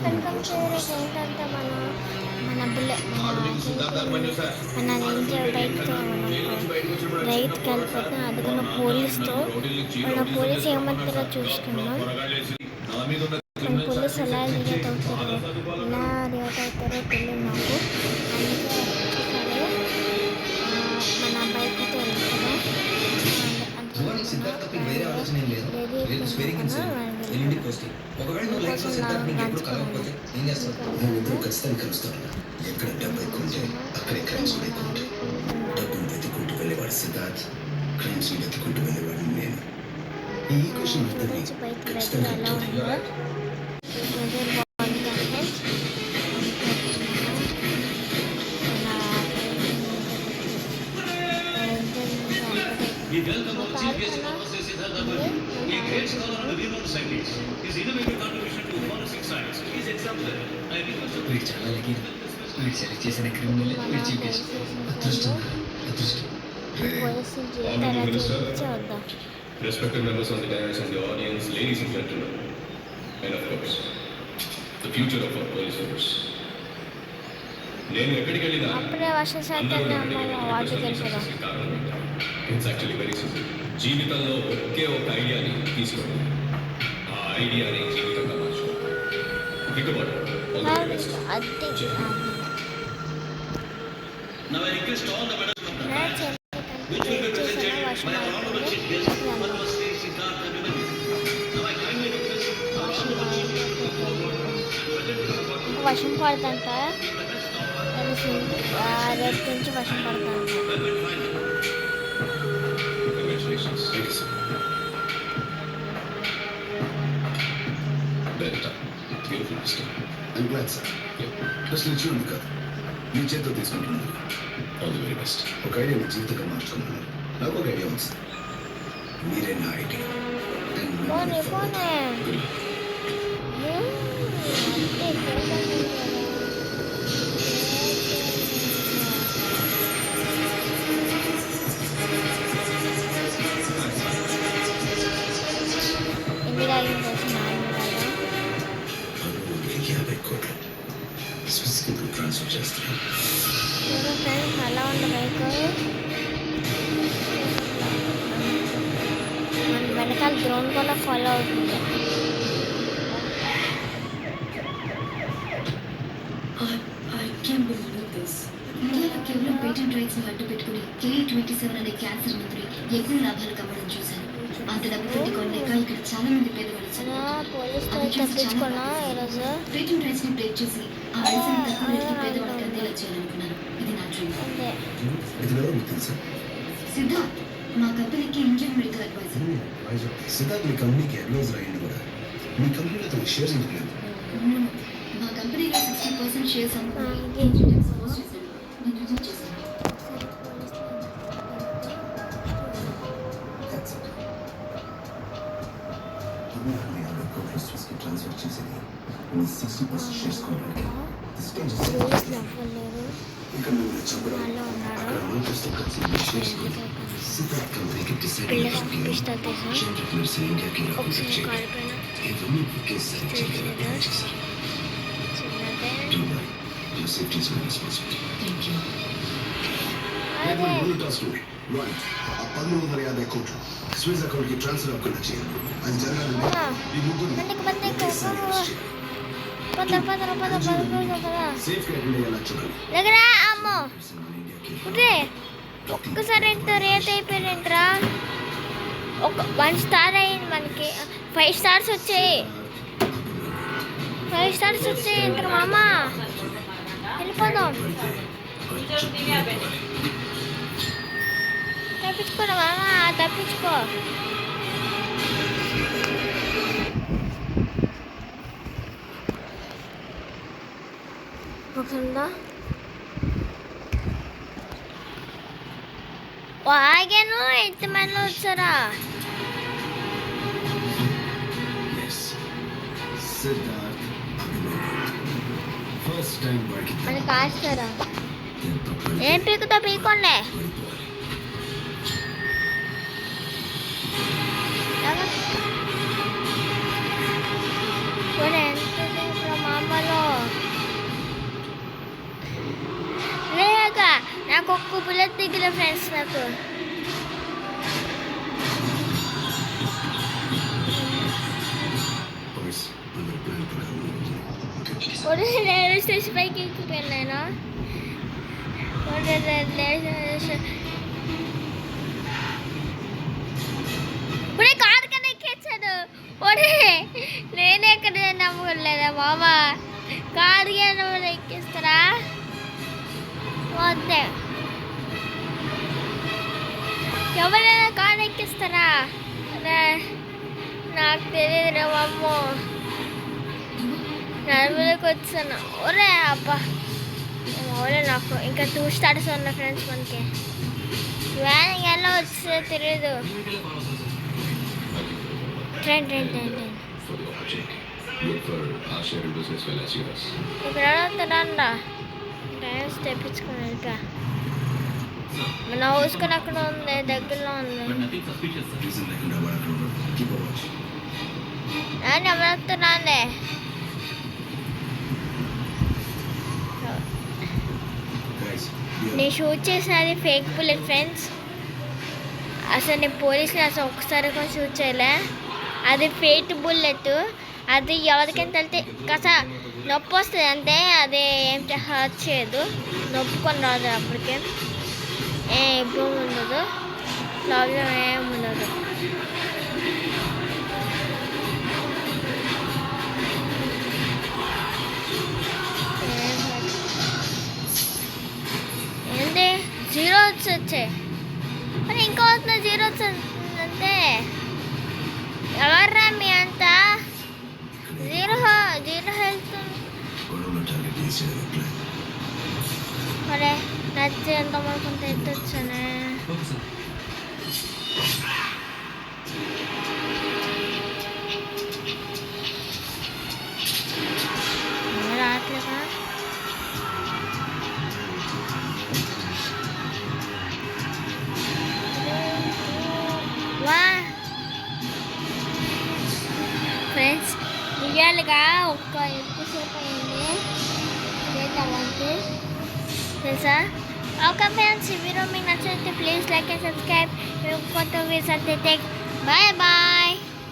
Welcome to ఏంటంటే మన మన బుల్లెట్ మన నింజా బైక్తో మనం రైడ్కి వెళ్ళిపోతాం. అదిగున్న పోలీస్తో మన పోలీస్ ఏమంటారో చూసుకున్నాం. మన పోలీస్ ఎలా రియాక్ట్ అవుతారో తెలియదు మాకు. అందుకే సరే మన బైక్తో వెళ్తున్నాం. సిద్ధార్థకి వేరే ఆలోచన ఏం లేదు. ఎల్లుండి పోస్టింగ్. ఒకవేళ నువ్వు లైఫ్ లో సిద్ధార్థ్ నీకు ఎప్పుడు కలవకపోతే ఏం చేస్తావు? నువ్వు ఖచ్చితంగా కలుస్తాను. ఎక్కడ డబ్బు ఎక్కువ ఉంటే అక్కడే క్రైమ్స్ కూడా ఎక్కువ ఉంటాయి. డబ్బును వెతుక్కుంటూ వెళ్ళేవాడు సిద్ధార్థ్, క్రైమ్స్ వెతుక్కుంటూ వెళ్ళేవాడు నేను. ఈ ఈక్వేషన్ అర్థమే ఖచ్చితంగా He welcomed our chief guest of honor, Siddhartha Murli. A great scholar and a renowned scientist. His innovative contribution to forensic science is exemplary. I request you to చాలా లకి వీడు సెలెక్ట్ చేసిన క్రిమినల్ వీడి chief guest. అదృష్టం అదృష్టం. Respected members of the dais and the audience, ladies and gentlemen, and of course, the future of our police force. నేను ఎక్కడికి వెళ్ళినా అప్పుడే వర్షం సాయంత్రం వాటికి వెళ్ళిపోదాం. It's actually very simple. జీవితంలో ఒకే ఒక ఐడియాని తీసుకోండి, ఆ ఐడియాని జీవితంగా మార్చుకోండి. Think about it. All the very best. now I request all the madam which will be presented by our honorable chief guest, Padma Shri Siddhartha Murli. Now I kindly request our honorable chief guest to come forward and present his report. వర్షం పడుతుంట రేపు నుంచి వర్షం పడుతుంట. Congratulations. Thank you, sir. Well done. Beautiful pistol. I'm glad, sir. ప్రశ్న చూడండి కాదు, మీ చేతితో తీసుకుంటున్నారు. All the very best. ఒక ఐడియా మీ జీవితంగా మార్చుకున్నారు. నాకు ఒక ఐడియా ఉంది సార్. మీరే నా ఐడియా. పోనీ పోనీ Good luck. ఎన్ని తాగింది వచ్చిన 50 కోట్లు స్విస్కి ట్రాన్స్ఫర్ చేస్తాను. ఫ్రెండ్స్ అలా ఉంది బైక్. మన వెనకాల డ్రోన్ కూడా ఫాలో అవుతుంది. ఇండియాలో కేవలం పేటెంట్ రైట్స్ ని అడ్డు పెట్టుకుని K27 అనే క్యాన్సర్ మందుని ఎక్కువ లాభాలు కమ్మడం చూశాను. అంత డబ్బు పెట్టి కొనలేక ఇక్కడ చాలా మంది పేదవాళ్ళు పోలీసుతో తప్పించుకున్నా ఈరోజు. పేటెంట్ రైట్స్ ని బ్రేక్ చేసి ఆ మెడిసిన్ తక్కువ రేటుకి పేదవాళ్ళకి అందేలా చేయాలనుకున్నాను. ఇది నా డ్రీమ్. అంతే ఇది ఎవరో మీకు తెలుసా? సిద్ధార్థ్ మా కంపెనీకి ఇండియన్ మెడికల్ అడ్వైజర్. సిద్ధార్థ్ మీ కంపెనీకి అడ్వైజర్ అయ్యింది కూడా. మీ కంపెనీలో తన షేర్స్ ఎందుకు లేదు? మా కంపెనీలో 60% షేర్స్ అమ్ముకుని సపోజ్ చేశాను. నేను రిజెక్ట్ చేశాను. ట్రాన్స్ఫర్ చేసేది మీ 60% షేర్స్ కొనడానికి. ఇంకా మిమ్మల్ని చంపడం అక్కడ నోటీస్తో కలిసి మీ షేర్స్ కొని సిద్ధార్థ్ కంపెనీకి డిసైడ్ ఇండియాకి రిప్రజెంట్ చేయాలి. ఇవన్నీ ఒకేసారి జరిగేలా ప్లాన్ చేశారు. Don't worry, your safety is my responsibility. Thank you. Story 1 $1,150 కోట్లు స్విస్ అకౌంట్ కి ట్రాన్స్ఫర్ అవ్వకుండా చేయాలి. అది జరగాలంటే ఈ ముగ్గురు ఒకేసారి అరెస్ట్ చేయాలి. సేఫ్ గా అటెండ్ అయ్యేలా చూడాలి. దగ్గర అమ్మో కుట్రే ఒక్కసారి ఎంత రేట్ అయిపోయినంటరా. ఒక 1 స్టార్ అయింది, మనకి 5 స్టార్స్ వచ్చాయి. 5 స్టార్స్ వచ్చాయి ఇంటర్ మామ. వెళ్ళిపోదాం, తప్పించుకోరా మామ, తప్పించుకో. ఒకసారి ఆగాను, ఎంతమంది వచ్చారా? మన కాస్తారా? ఏం పీకుతా పీకోండి. ఎంతసేపు మామ నాకు ఒక్క బుల్లెట్ దిగిన ఫ్రెండ్స్ నాకు. బాయ్స్ అందరూ ప్లాన్ ప్రకారం ఉంటుంది. ఓకే ఒరే నేను స్టేషన్ పైకి ఎక్కిపోయాను. ఒరే కారు కన్నా ఎక్కేసాడు. ఒరే నేనే ఎక్కడ నమ్మలేదా మామా, కారు కన్నా ఎక్కిస్తారా వద్దే, ఎవరైనా కారు ఎక్కిస్తారా? నాకు తెలియదు రా అమ్మో, నలుగురికి వచ్చాను. ఒరే అబ్బా ఒరే నాకు ఇంకా 2 స్టార్స్ ఉన్నాయి ఫ్రెండ్స్. మనకి వ్యాన్ ఎలా వచ్చేదో తెలియదు. Train train train train For the opportunity. Good for our shared business well as yours. ఇక్కడ అడుగుతాడా డ్రైవర్స్ తెప్పించుకుని వెళ్ళిపా. మన హౌస్ కూడా అక్కడ ఉంది, దగ్గరలో ఉంది. రీజన్ లేకుండా వాడు అక్కడ ఉన్నాడు. Keep watch. అని అడుగుతున్నాండే. గైస్ నేను షూట్ చేసినది ఫేక్ బుల్లెట్ ఫ్రెండ్స్. అసలు నేను పోలీసుని అసలు ఒక్కసారి కూడా షూట్ చేయలే. అది ఫేక్ బుల్లెట్. అది ఎవరికైనా తెలితే కాస్త నొప్పి వస్తుంది అంటే అది ఏం హర్ట్ చేయదు, నొప్పుకొని రాదు. అప్పటికే ఏ ఇబ్బంది ఉండదు, ప్రాబ్లం ఏమి ఉండదు. ఏంటి 0 వచ్చాయి మరి ఇంకా వస్తున్నా 0 వచ్చిందంటే ఎవర్రా మీ అంతా 0 హెల్త్. గొడవలో టార్గెట్ చేసేది ప్లాన్. మరే నచ్చి ఎంత కొంత ఎత్తొచ్చానే. రావట్లేదా? వా ఫ్రెండ్స్ రియల్గా ఎక్కువసేపు అయింది చేద్దామంటే తెలుసా. ఓకే ఫ్రెండ్స్, ఈ వీడియో మీకు నచ్చితే ప్లీజ్ లైక్ అండ్ సబ్స్క్రైబ్. కొత్త వీడియోస్ అంటే బాయ్ బాయ్.